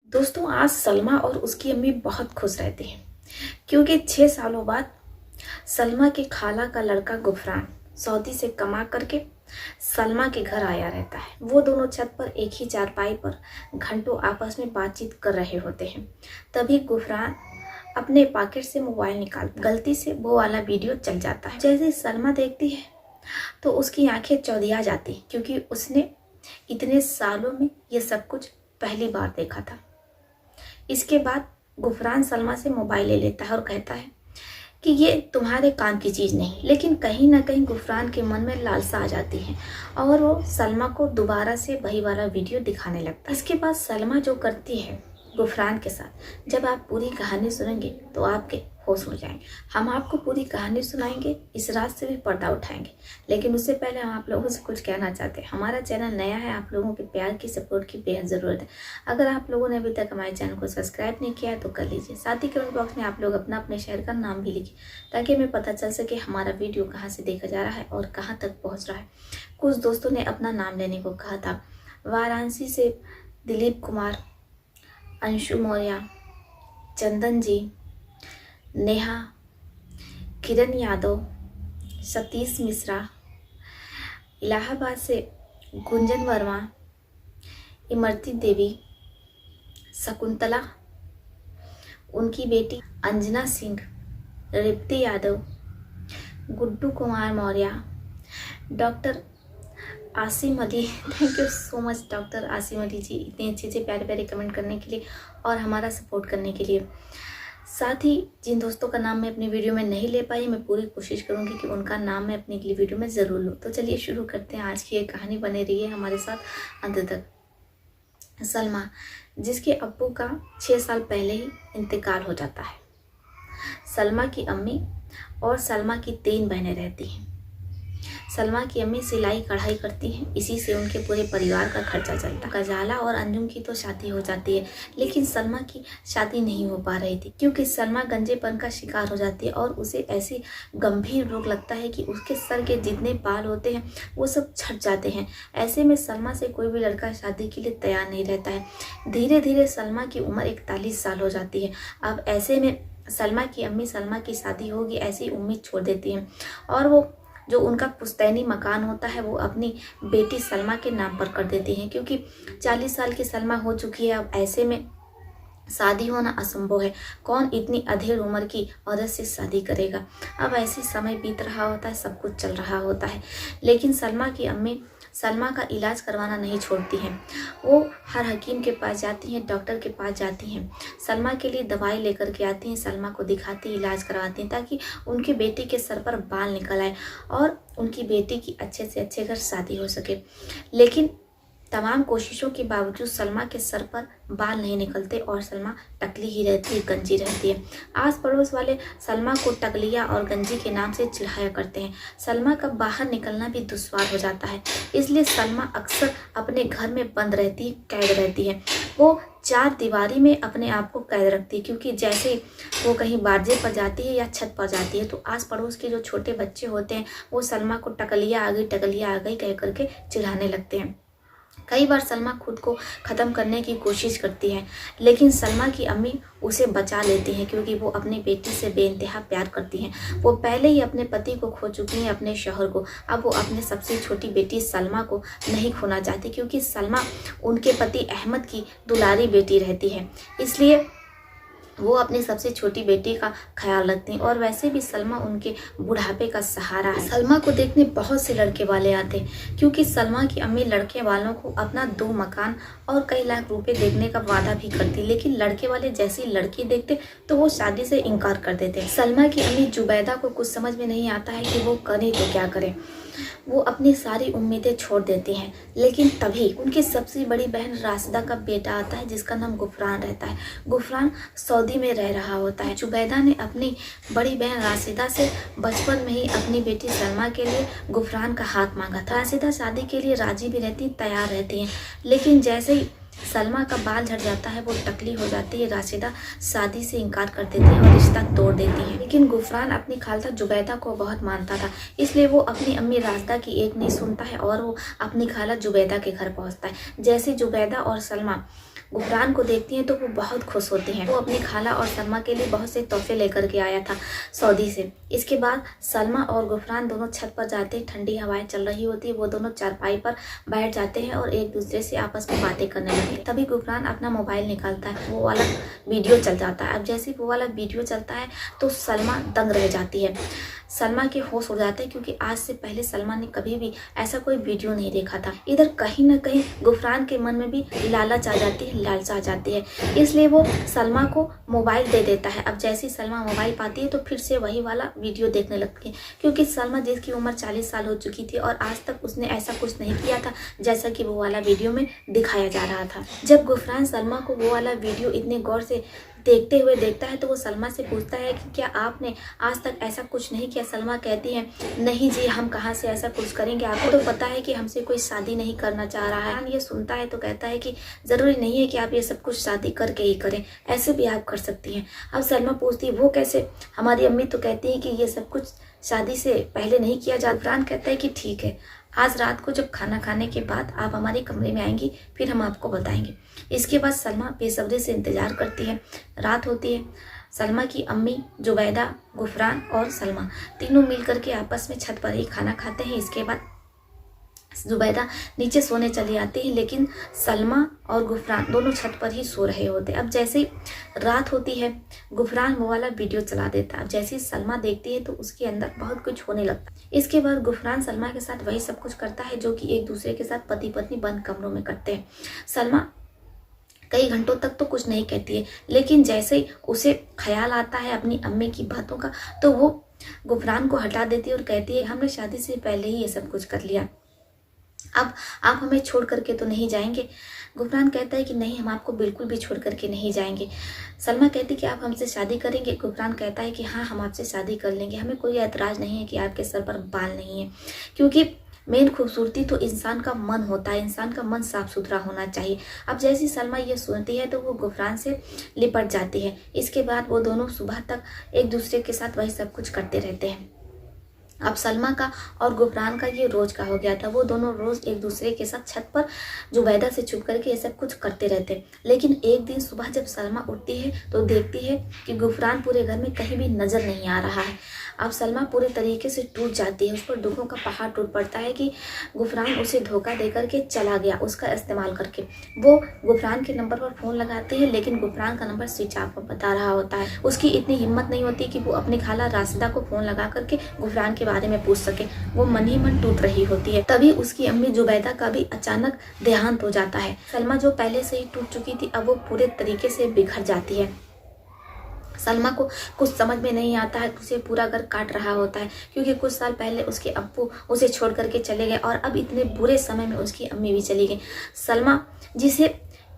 दोस्तों, आज सलमा और उसकी अम्मी बहुत खुश रहती हैं क्योंकि 6 सालों बाद सलमा के खाला का लड़का गुफरान सऊदी से कमा करके सलमा के घर आया रहता है। वो दोनों छत पर एक ही चारपाई पर घंटों आपस में बातचीत कर रहे होते हैं। तभी गुफरान अपने पॉकेट से मोबाइल निकाल गलती से वो वाला वीडियो चल जाता है। जैसे सलमा देखती है तो उसकी आंखें चौंधिया जाती क्योंकि उसने इतने सालों में ये सब कुछ पहली बार देखा था। इसके बाद गुफरान सलमा से मोबाइल ले लेता है और कहता है कि ये तुम्हारे काम की चीज़ नहीं। लेकिन कहीं ना कहीं गुफरान के मन में लालसा आ जाती है और वो सलमा को दोबारा से वही वाला वीडियो दिखाने लगता है। इसके बाद सलमा जो करती है गुफरान के साथ, जब आप पूरी कहानी सुनेंगे तो आपके होश उड़ जाएंगे। हम आपको पूरी कहानी सुनाएंगे, इस रात से भी पर्दा उठाएंगे। लेकिन उससे पहले हम आप लोगों से कुछ कहना चाहते हैं। हमारा चैनल नया है, आप लोगों के प्यार की सपोर्ट की बेहद ज़रूरत है। अगर आप लोगों ने अभी तक हमारे चैनल को सब्सक्राइब नहीं किया है तो कर लीजिए। साथ ही कमेंट बॉक्स में आप लोग अपना अपने शहर का नाम भी लिखिए ताकि हमें पता चल सके हमारा वीडियो कहाँ से देखा जा रहा है और कहाँ तक पहुँच रहा है। कुछ दोस्तों ने अपना नाम लेने को कहा था। वाराणसी से दिलीप कुमार, अंशु मौर्य, चंदन जी, नेहा, किरण यादव, सतीश मिश्रा, इलाहाबाद से गुंजन वर्मा, इमरती देवी, शकुंतला, उनकी बेटी Anjana Singh, Ripti Yadav, Guddu Kumar Maurya, doctor Asim Ali. Thank you so much doctor Asim Ali ji, इतने अच्छे प्यारे प्यारे कमेंट करने के लिए और हमारा सपोर्ट करने के लिए। साथ ही जिन दोस्तों का नाम मैं अपनी वीडियो में नहीं ले पाई, मैं पूरी कोशिश करूंगी कि उनका नाम मैं अपनी अगली वीडियो में ज़रूर लूँ। तो चलिए शुरू करते हैं। आज की ये कहानी बने रही है हमारे साथ अंत तक। सलमा, जिसके अब्बू का 6 साल पहले ही इंतकाल हो जाता है। सलमा की अम्मी और सलमा की 3 बहनें रहती हैं। सलमा की अम्मी सिलाई कढ़ाई करती हैं, इसी से उनके पूरे परिवार का खर्चा चलता है। गजाला और अंजुम की तो शादी हो जाती है, लेकिन सलमा की शादी नहीं हो पा रही थी क्योंकि सलमा गंजेपन का शिकार हो जाती है और उसे ऐसी गंभीर रोग लगता है कि उसके सर के जितने बाल होते हैं वो सब छट जाते हैं। ऐसे में सलमा से कोई भी लड़का शादी के लिए तैयार नहीं रहता है। धीरे धीरे सलमा की उम्र 41 साल हो जाती है। अब ऐसे में सलमा की अम्मी सलमा की शादी होगी ऐसी उम्मीद छोड़ देती हैं और वो जो उनका पुश्तैनी मकान होता है वो अपनी बेटी सलमा के नाम पर कर देती हैं क्योंकि 40 साल की सलमा हो चुकी है। अब ऐसे में शादी होना असंभव है। कौन इतनी अधेड़ उम्र की औरत से शादी करेगा। अब ऐसे समय बीत रहा होता है, सब कुछ चल रहा होता है, लेकिन सलमा की अम्मी सलमा का इलाज करवाना नहीं छोड़ती हैं। वो हर हकीम के पास जाती हैं, डॉक्टर के पास जाती हैं, सलमा के लिए दवाई लेकर के आती हैं, सलमा को दिखाती, इलाज करवाती हैं ताकि उनकी बेटी के सर पर बाल निकल आए और उनकी बेटी की अच्छे से अच्छे घर शादी हो सके। लेकिन तमाम कोशिशों के बावजूद सलमा के सर पर बाल नहीं निकलते और सलमा टकली ही रहती है, गंजी रहती है। आस पड़ोस वाले सलमा को टकलिया और गंजी के नाम से चिढ़ाया करते हैं। सलमा का बाहर निकलना भी दुश्वार हो जाता है, इसलिए सलमा अक्सर अपने घर में बंद रहती है, कैद रहती है। वो 4 दीवारी में अपने आप को कैद रखती है क्योंकि जैसे वो कहीं बारजे पर जाती है या छत पर जाती है तो आस पड़ोस के जो छोटे बच्चे होते हैं वो सलमा को टकलिया आ गई कह करके चिढ़ाने लगते हैं। कई बार सलमा खुद को ख़त्म करने की कोशिश करती है, लेकिन सलमा की अम्मी उसे बचा लेती हैं क्योंकि वो अपनी बेटी से बेइंतहा प्यार करती हैं। वो पहले ही अपने पति को खो चुकी हैं, अपने शौहर को। अब वो अपने सबसे छोटी बेटी सलमा को नहीं खोना चाहती क्योंकि सलमा उनके पति अहमद की दुलारी बेटी रहती है, इसलिए वो अपनी सबसे छोटी बेटी का ख्याल रखती हैं। और वैसे भी सलमा उनके बुढ़ापे का सहारा है। सलमा को देखने बहुत से लड़के वाले आते हैं क्योंकि सलमा की अम्मी लड़के वालों को अपना 2 मकान और कई लाख रुपए देने का वादा भी करती, लेकिन लड़के वाले जैसी लड़की देखते तो वो शादी से इनकार कर देते हैं। सलमा की अम्मी जुबैदा को कुछ समझ में नहीं आता है कि वो करे तो क्या करे। वो अपनी सारी उम्मीदें छोड़ देती हैं, लेकिन तभी उनकी सबसे बड़ी बहन राशिदा का बेटा आता है जिसका नाम गुफरान रहता है। गुफरान सऊदी में रह रहा होता है। जुबैदा ने अपनी बड़ी बहन राशिदा से बचपन में ही अपनी बेटी सलमा के लिए गुफरान का हाथ मांगा था। राशिदा शादी के लिए राजी भी रहती, तैयार रहती हैं, लेकिन जैसे ही सलमा का बाल झड़ जाता है, वो टकली हो जाती है, राशिदा शादी से इनकार कर देती है और रिश्ता तोड़ देती है। लेकिन गुफरान अपनी खालसा जुबैदा को बहुत मानता था, इसलिए वो अपनी अम्मी राशिदा की एक नहीं सुनता है और वो अपनी खाला जुबैदा के घर पहुंचता है। जैसे जुबैदा और सलमा गुफरान को देखती हैं तो वो बहुत खुश होती हैं। वो अपनी खाला और सलमा के लिए बहुत से तोहफे लेकर के आया था सऊदी से। इसके बाद सलमा और गुफरान दोनों छत पर जाते हैं, ठंडी हवाएं चल रही होती है। वो दोनों चारपाई पर बैठ जाते हैं और एक दूसरे से आपस में बातें करने लगते हैं। तभी गुफरान अपना मोबाइल निकालता है, वो वाला वीडियो चल जाता है। अब जैसे वो वाला वीडियो चलता है तो सलमा दंग रह जाती है। सलमा के होश उड़ जाते हैं क्योंकि आज से पहले सलमा ने कभी भी ऐसा कोई वीडियो नहीं देखा था। इधर कहीं ना कहीं गुफरान के मन में भी लालच आ जाती है, लालसा आ जाती है, इसलिए वो सलमा को मोबाइल दे देता है। अब जैसे ही सलमा मोबाइल पाती है तो फिर से वही वाला वीडियो देखने लगती है, क्योंकि सलमा जिसकी उम्र 40 साल हो चुकी थी और आज तक उसने ऐसा कुछ नहीं किया था जैसा कि वो वाला वीडियो में दिखाया जा रहा था। जब गुफरान सलमा को वो वाला वीडियो इतने गौर से देखते हुए देखता है तो वो सलमा से पूछता है कि क्या आपने आज तक ऐसा कुछ नहीं किया। सलमा कहती है, नहीं जी, हम कहाँ से ऐसा कुछ करेंगे, आपको तो पता है कि हमसे कोई शादी नहीं करना चाह रहा है। ये सुनता है तो कहता है कि ज़रूरी नहीं है कि आप ये सब कुछ शादी करके ही करें, ऐसे भी आप कर सकती हैं। अब सलमा पूछती है, वो कैसे, हमारी अम्मी तो कहती है कि ये सब कुछ शादी से पहले नहीं किया जाता। गुफरान कहता है कि ठीक है, आज रात को जब खाना खाने के बाद आप हमारे कमरे में आएंगी फिर हम आपको बताएंगे। इसके बाद सलमा बेसब्री से इंतज़ार करती है। रात होती है। सलमा की अम्मी, जुबैदा, गुफरान और सलमा तीनों मिलकर के आपस में छत पर ही खाना खाते हैं। इसके बाद जुबैदा नीचे सोने चली आती है, लेकिन सलमा और गुफरान दोनों छत पर ही सो रहे होते। अब जैसे रात होती है, गुफरान वो वाला वीडियो चला देता है। अब जैसे ही सलमा देखती है तो उसके अंदर बहुत कुछ होने लगता है। इसके बाद गुफरान सलमा के साथ वही सब कुछ करता है जो कि एक दूसरे के साथ पति पत्नी बंद कमरों में करते हैं। सलमा कई घंटों तक तो कुछ नहीं कहती है, लेकिन जैसे ही उसे ख्याल आता है अपनी अम्मी की बातों का तो वो गुफरान को हटा देती है और कहती है, हमने शादी से पहले ही ये सब कुछ कर लिया, अब आप हमें छोड़ करके तो नहीं जाएंगे। गुफरान कहता है कि नहीं, हम आपको बिल्कुल भी छोड़ करके नहीं जाएंगे। सलमा कहती है कि आप हमसे शादी करेंगे। गुफरान कहता है कि हाँ, हम आपसे शादी कर लेंगे, हमें कोई एतराज़ नहीं है कि आपके सर पर बाल नहीं है, क्योंकि मेन खूबसूरती तो इंसान का मन होता है, इंसान का मन साफ सुथरा होना चाहिए। अब जैसी सलमा ये सुनती है तो वो गुफरान से लिपट जाती है। इसके बाद वो दोनों सुबह तक एक दूसरे के साथ वही सब कुछ करते रहते हैं। अब सलमा का और गुफरान का ये रोज का हो गया था। वो दोनों रोज एक दूसरे के साथ छत पर जुबैदा से छुप करके ये सब कुछ करते रहते। लेकिन एक दिन सुबह जब सलमा उठती है तो देखती है कि गुफरान पूरे घर में कहीं भी नजर नहीं आ रहा है। अब सलमा पूरे तरीके से टूट जाती है, उस पर दुखों का पहाड़ टूट पड़ता है कि गुफरान उसे धोखा दे करके चला गया उसका इस्तेमाल करके। वो गुफरान के नंबर पर फ़ोन लगाती है, लेकिन गुफरान का नंबर स्विच ऑफ बता रहा होता है। उसकी इतनी हिम्मत नहीं होती कि वो अपनी खाला राशिदा को फ़ोन लगा करके गुफरान के बारे में पूछ सके। वो मन ही मन टूट रही होती है। तभी उसकी अम्मी जुबैदा का भी अचानक देहांत हो जाता है। सलमा जो पहले से ही टूट चुकी थी अब वो पूरे तरीके से बिखर जाती है। सलमा को कुछ समझ में नहीं आता है, उसे पूरा घर काट रहा होता है, क्योंकि कुछ साल पहले उसके अब्बू उसे छोड़ करके चले गए और अब इतने बुरे समय में उसकी अम्मी भी चली गई। सलमा, जिसे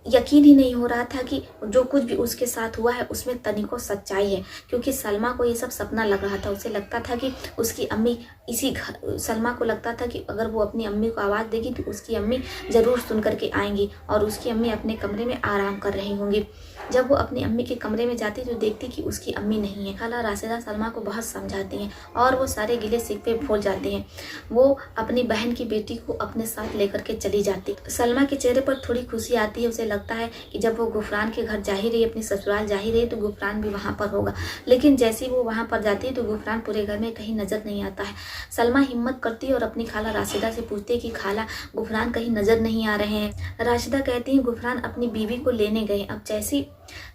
यकीन ही नहीं हो रहा था कि जो कुछ भी उसके साथ हुआ है उसमें तनिको सच्चाई है, क्योंकि सलमा को ये सब सपना लग रहा था। उसे लगता था कि उसकी अम्मी इसी घर, सलमा को लगता था कि अगर वो अपनी अम्मी को आवाज़ देगी तो उसकी अम्मी ज़रूर सुन करके आएंगी और उसकी अम्मी अपने कमरे में आराम कर रही होंगी। जब वो अपनी अम्मी के कमरे में जाती तो देखती कि उसकी अम्मी नहीं है। खाला राशिदा सलमा को बहुत समझाती हैं और वो सारे गिले शिकवे भूल जाते हैं। वो अपनी बहन की बेटी को अपने साथ लेकर के चली जाती। सलमा के चेहरे पर थोड़ी खुशी आती है। उसे लगता है कि जब वो गुफरान के घर जा ही रही, अपनी ससुराल जा ही रही, तो गुफरान भी वहाँ पर होगा। लेकिन जैसे ही वो वहाँ पर जाती है तो गुफरान पूरे घर में कहीं नजर नहीं आता है। सलमा हिम्मत करती है और अपनी खाला राशिदा से पूछती है कि खाला, गुफरान कहीं नजर नहीं आ रहे हैं। राशिदा कहती है गुफरान अपनी बीवी को लेने गए। अब जैसी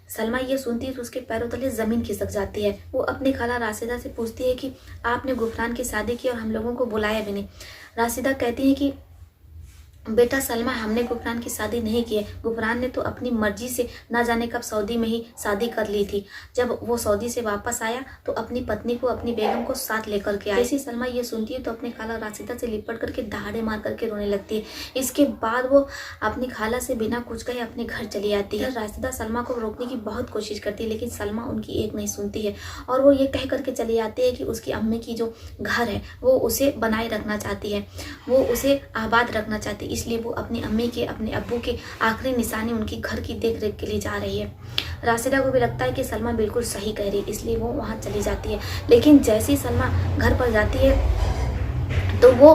सलमा ये सुनती है तो उसके पैरों तले जमीन खिसक जाती है। वो अपनी खाला राशिदा से पूछती है कि आपने गुफरान की शादी की और हम लोगों को बुलाया भी नहीं। राशिदा कहती है कि बेटा सलमा, हमने गुफरान की शादी नहीं की है। गुफरान ने तो अपनी मर्जी से ना जाने कब सऊदी में ही शादी कर ली थी। जब वो सऊदी से वापस आया तो अपनी पत्नी को, अपनी बेगम को साथ लेकर के आया। जैसे सलमा ये सुनती है तो अपनी खाला राशिदा से लिपट करके दहाड़े मार करके रोने लगती है। इसके बाद वो अपनी खाला से बिना कुछ कहे अपने घर चली आती है। राशिदा सलमा को रोकने की बहुत कोशिश करती है, लेकिन सलमा उनकी एक नहीं सुनती है और वो ये कह करके चली आती है कि उसकी अम्मी की जो घर है वो उसे बनाए रखना चाहती है, वो उसे आबाद रखना चाहती है। इसलिए वो अपनी अम्मी के, अपने अब्बू के आखिरी निशानी उनकी घर की देख रेख के लिए जा रही है। राशिदा को भी लगता है कि सलमा बिल्कुल सही कह रही है, इसलिए वो वहाँ चली जाती है। लेकिन जैसे ही सलमा घर पर जाती है तो वो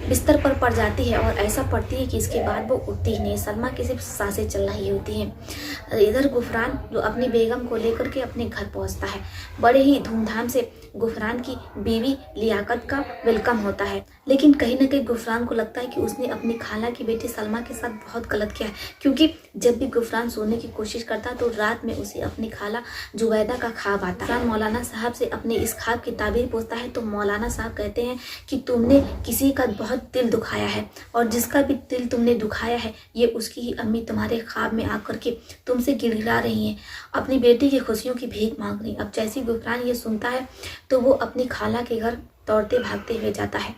बिस्तर पर पड़ जाती है और ऐसा पड़ती है कि इसके बाद वो उठती ही नहीं। सलमा की सिर्फ सांसें चल रही होती हैं। इधर गुफरान जो अपनी बेगम को लेकर के अपने घर पहुंचता है। बड़े ही धूमधाम से गुफरान की बीवी लियाकत का वेलकम होता है, लेकिन कहीं ना कहीं गुफरान को लगता है कि उसने अपनी खाला की बेटी सलमा के साथ बहुत गलत किया है, क्योंकि जब भी गुफरान सोने की कोशिश करता तो रात में उसे अपनी खाला जुबैदा का ख्वाब आता है। मौलाना साहब से अपने इस ख्वाब की ताबीर पूछता है तो मौलाना साहब कहते हैं कि तुमने किसी का बहुत दिल दुखाया है, और जिसका भी दिल तुमने दुखाया है ये उसकी ही अम्मी तुम्हारे ख्वाब में आकर के तुमसे गिड़गिड़ा रही हैं, अपनी बेटी की खुशियों की भीख मांग रही। अब जैसे गुफरान ये सुनता है तो वो अपनी खाला के घर दौड़ते भागते हुए जाता है।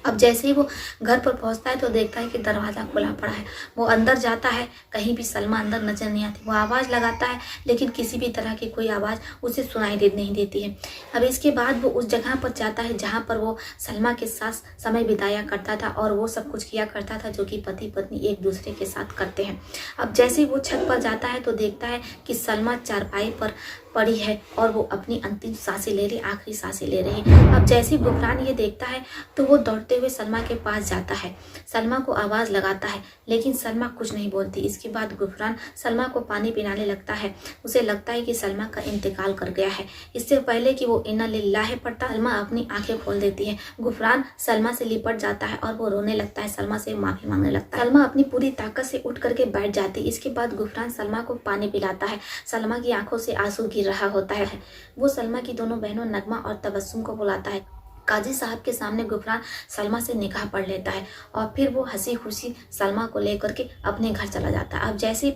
अब जैसे ही वो घर पर पहुंचता है तो देखता है कि दरवाज़ा खुला पड़ा है। वो अंदर जाता है, कहीं भी सलमा अंदर नजर नहीं आती। वो आवाज़ लगाता है लेकिन किसी भी तरह की कोई आवाज़ उसे सुनाई नहीं देती है। अब इसके बाद वो उस जगह पर जाता है जहाँ पर वो सलमा के साथ समय बिताया करता था और वो सब कुछ किया करता था जो कि पति पत्नी एक दूसरे के साथ करते हैं। अब जैसे ही वो छत पर जाता है तो देखता है कि सलमा चारपाई पर पड़ी है और वो अपनी अंतिम सांसें ले रही, आखिरी सांसें ले रही है। अब जैसे ही गुफरान ये देखता है तो वो दौड़ते हुए सलमा के पास जाता है, सलमा को आवाज़ लगाता है लेकिन सलमा कुछ नहीं बोलती। इसके बाद गुफरान सलमा को पानी पिलाने लगता है। उसे लगता है कि सलमा का इंतकाल कर गया है। इससे पहले कि वो इन्ना लिल्लाह पढ़ता, सलमा अपनी आंखें खोल देती है। गुफरान सलमा से लिपट जाता है और वो रोने लगता है, सलमा से माफ़ी मांगने लगता है। सलमा अपनी पूरी ताकत से उठ करके बैठ जाती है। इसके बाद गुफरान सलमा को पानी पिलाता है। सलमा की आंखों से आंसू गिर रहा होता है। वो सलमा की दोनों बहनों नगमा और तबस्सुम को बुलाता है। काजी साहब के सामने गुफरान सलमा से निकाह पढ़ लेता है और फिर वो हंसी खुशी सलमा को लेकर के अपने घर चला जाता है। अब जैसे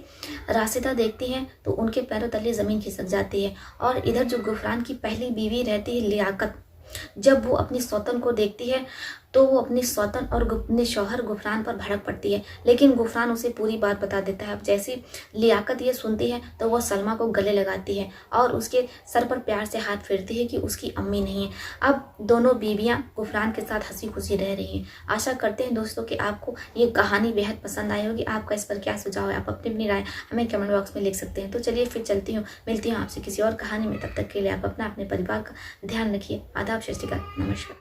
राशिदा देखती हैं तो उनके पैरों तले ज़मीन खिसक जाती है। और इधर जो गुफरान की पहली बीवी रहती है लियाकत, जब वो अपनी सौतन को देखती है तो वो अपनी सौतन और अपने शौहर गुफरान पर भड़क पड़ती है, लेकिन गुफरान उसे पूरी बात बता देता है। अब जैसे लियाकत ये सुनती है तो वो सलमा को गले लगाती है और उसके सर पर प्यार से हाथ फेरती है कि उसकी अम्मी नहीं है। अब दोनों बीवियां गुफरान के साथ हंसी खुशी रह रही हैं। आशा करते हैं दोस्तों कि आपको ये कहानी बेहद पसंद आई होगी। आपका इस पर क्या सुझाव है, आप अपनी राय हमें कमेंट बॉक्स में लिख सकते हैं। तो चलिए फिर चलती हूँ, मिलती हूँ आपसे किसी और कहानी में। तब तक के लिए आप अपने परिवार का ध्यान रखिए। आदाब, सत श्री अकाल, नमस्कार।